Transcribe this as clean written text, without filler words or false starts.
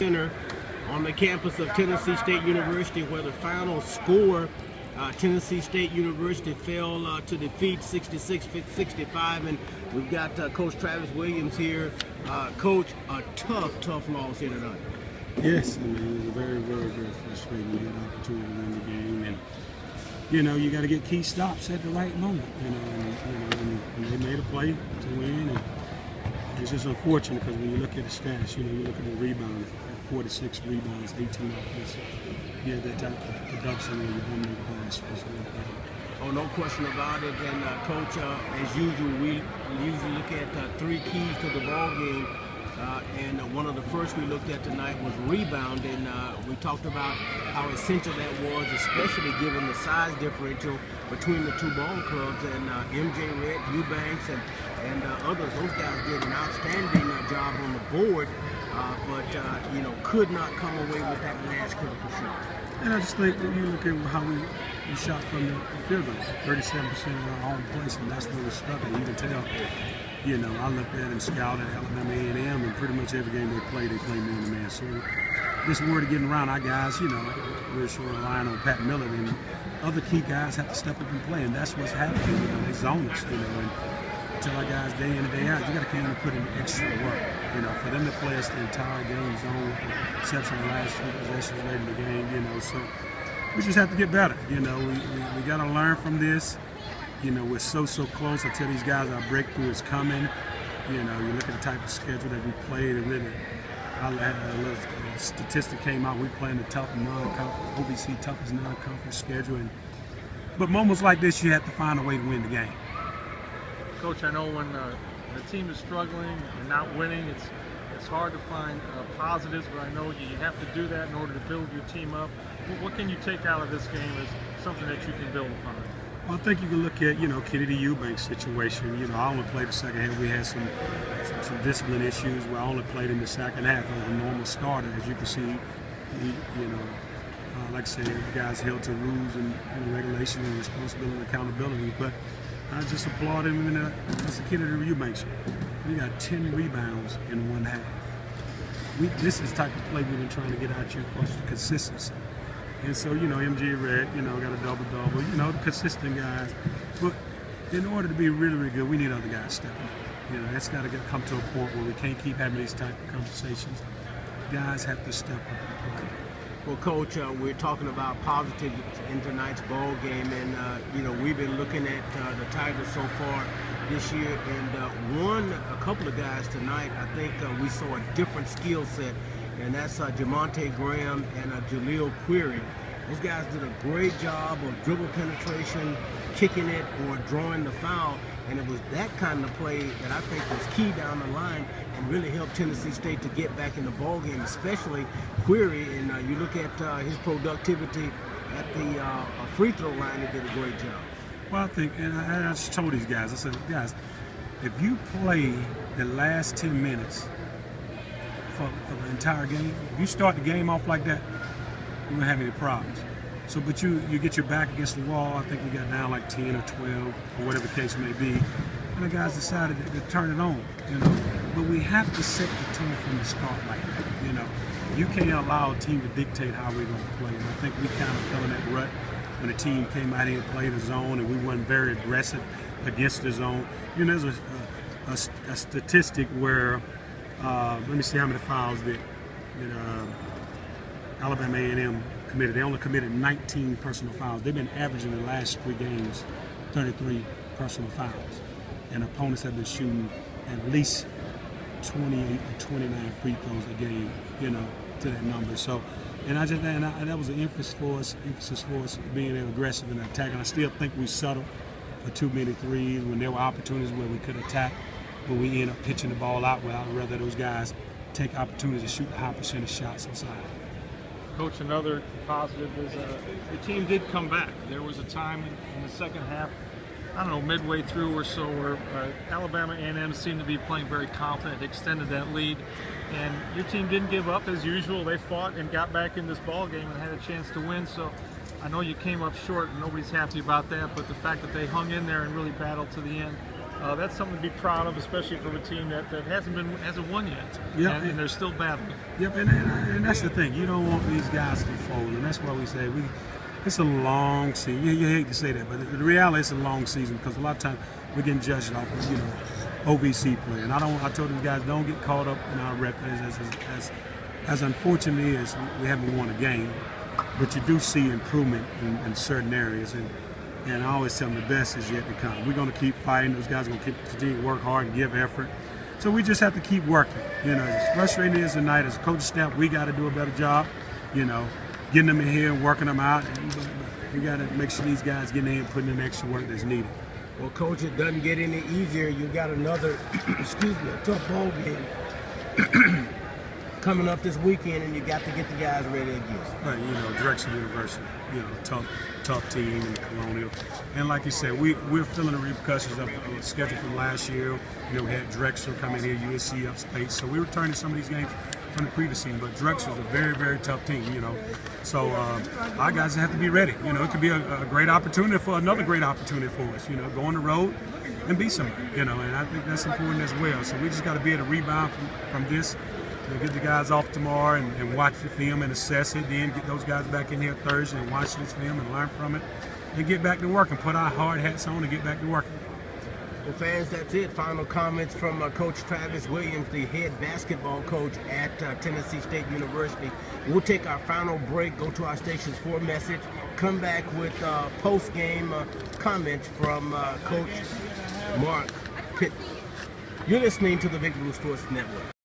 Center on the campus of Tennessee State University, where the final score, Tennessee State University fell to defeat 66-65, and we've got Coach Travis Williams here. Coach, a tough loss here tonight. Yes, I mean, it was very, very frustrating. You had an opportunity to win the game, and you got to get key stops at the right moment. And they made a play to win, and it's just unfortunate because when you look at the stats, you look at the rebound, 46 rebounds, 18 offensive. You had that type of production where you don't make pass for the game. Oh, no question about it. And Coach, as usual, we usually look at three keys to the ball game. And one of the first we looked at tonight was rebound, and we talked about how essential that was, especially given the size differential between the two ball clubs. And MJ Redd, Eubanks, and others, those guys did an outstanding job on the board, but could not come away with that last critical shot. And I just think that you look at how we shot from the field goal, 37% of our home place, and that's where we're stuck. And you can tell. I looked at and scouted Alabama A&M, and pretty much every game they played man-to-man. So this word of getting around our guys, we're sort of relying on Pat Miller, and other key guys have to step up and play, and that's what's happening. They zone us, and tell our guys day in and day out, you got to come in and put in extra work. For them to play us the entire game zone, except for the last few possessions late in the game, so we just have to get better. We got to learn from this. We're so close. I tell these guys our breakthrough is coming. You look at the type of schedule that we played, and really, a little statistic came out. We playing the tough non-conference, OVC toughest non-conference schedule. But moments like this, you have to find a way to win the game. Coach, I know when the team is struggling and not winning, it's hard to find positives, but I know you have to do that in order to build your team up. What can you take out of this game as something that you can build upon? Well, I think you can look at, Kennedy Eubanks' situation. I only played the second half. We had some discipline issues where I only played in the second half as a normal starter. As you can see, like I said, the guys held to rules and regulations and responsibility and accountability. But I just applaud him as a Kennedy Eubanks. We got 10 rebounds in one half. This is the type of play we've been trying to get out here, of course, the consistency. And so, MJ Redd, got a double-double, the consistent guys. But in order to be really, really good, we need other guys stepping up. That's got to come to a point where we can't keep having these type of conversations. Guys have to step up and play. Well, Coach, we're talking about positive in tonight's ball game, and we've been looking at the Tigers so far this year, and a couple of guys tonight. I think we saw a different skill set, and that's Jamonte Graham and Jaleel Query. Those guys did a great job of dribble penetration, kicking it, or drawing the foul, and it was that kind of play that I think was key down the line and really helped Tennessee State to get back in the ball game, especially Query. And you look at his productivity at the free throw line, he did a great job. Well, I think, and I just told these guys, I said, guys, if you play the last 10 minutes for the entire game, if you start the game off like that, you won't have any problems. So, but you get your back against the wall. I think we got down like 10 or 12 or whatever the case may be, and the guys decided to turn it on. But we have to set the tone from the start like that. You can't allow a team to dictate how we're going to play. And I think we kind of fell in that rut when the team came out here and played the zone, and we weren't very aggressive against the zone. There's a statistic where let me see how many fouls that Alabama A&M committed. They only committed 19 personal fouls. They've been averaging the last 3 games 33 personal fouls, and opponents have been shooting at least 28 or 29 free throws a game, to that number. So, and that was an emphasis for us being aggressive in attacking. I still think we settled for too many threes when there were opportunities where we could attack, but we end up pitching the ball out. Well, I'd rather those guys take opportunities to shoot the high percentage shots inside. Coach, another positive is the team did come back. There was a time in the second half, I don't know, midway through or so, where Alabama A&M seemed to be playing very confident, extended that lead, and your team didn't give up as usual. They fought and got back in this ball game and had a chance to win. So I know you came up short, and nobody's happy about that, but the fact that they hung in there and really battled to the end, That's something to be proud of, especially for a team that hasn't won yet. Yeah, and they're still battling. Yep, and that's the thing. You don't want these guys to fold, and that's why we say it's a long season. You hate to say that, but the reality is it's a long season because a lot of times we're getting judged off of OVC play, and I told these guys don't get caught up in our record as unfortunately as we haven't won a game, but you do see improvement in certain areas, and I always tell them the best is yet to come. We're going to keep fighting. Those guys are going to continue to work hard and give effort. So we just have to keep working. As frustrating as tonight, as a coaching staff, we got to do a better job, getting them in here and working them out. And we got to make sure these guys get in here and putting in the extra work that's needed. Well, Coach, it doesn't get any easier. You got another, a tough ball game coming up this weekend, and you got to get the guys ready again. Right, Drexel University, tough team in Colonial. And like you said, we're feeling the repercussions of the schedule from last year. We had Drexel come in here, USC upstate. So we're returning some of these games from the previous season. But Drexel's a very, very tough team, So our guys have to be ready. It could be a great opportunity for another great opportunity for us, go on the road and beat somebody, and I think that's important as well. So we just got to be able to rebound from this. Get the guys off tomorrow and watch the film and assess it, then get those guys back in here Thursday and watch this film and learn from it, and get back to work and put our hard hats on and get back to work. Well, fans, that's it. Final comments from Coach Travis Williams, the head basketball coach at Tennessee State University. We'll take our final break, go to our station's 4 message, come back with post-game comments from Coach Mark Pitt. You're listening to the Big Blue Sports Network.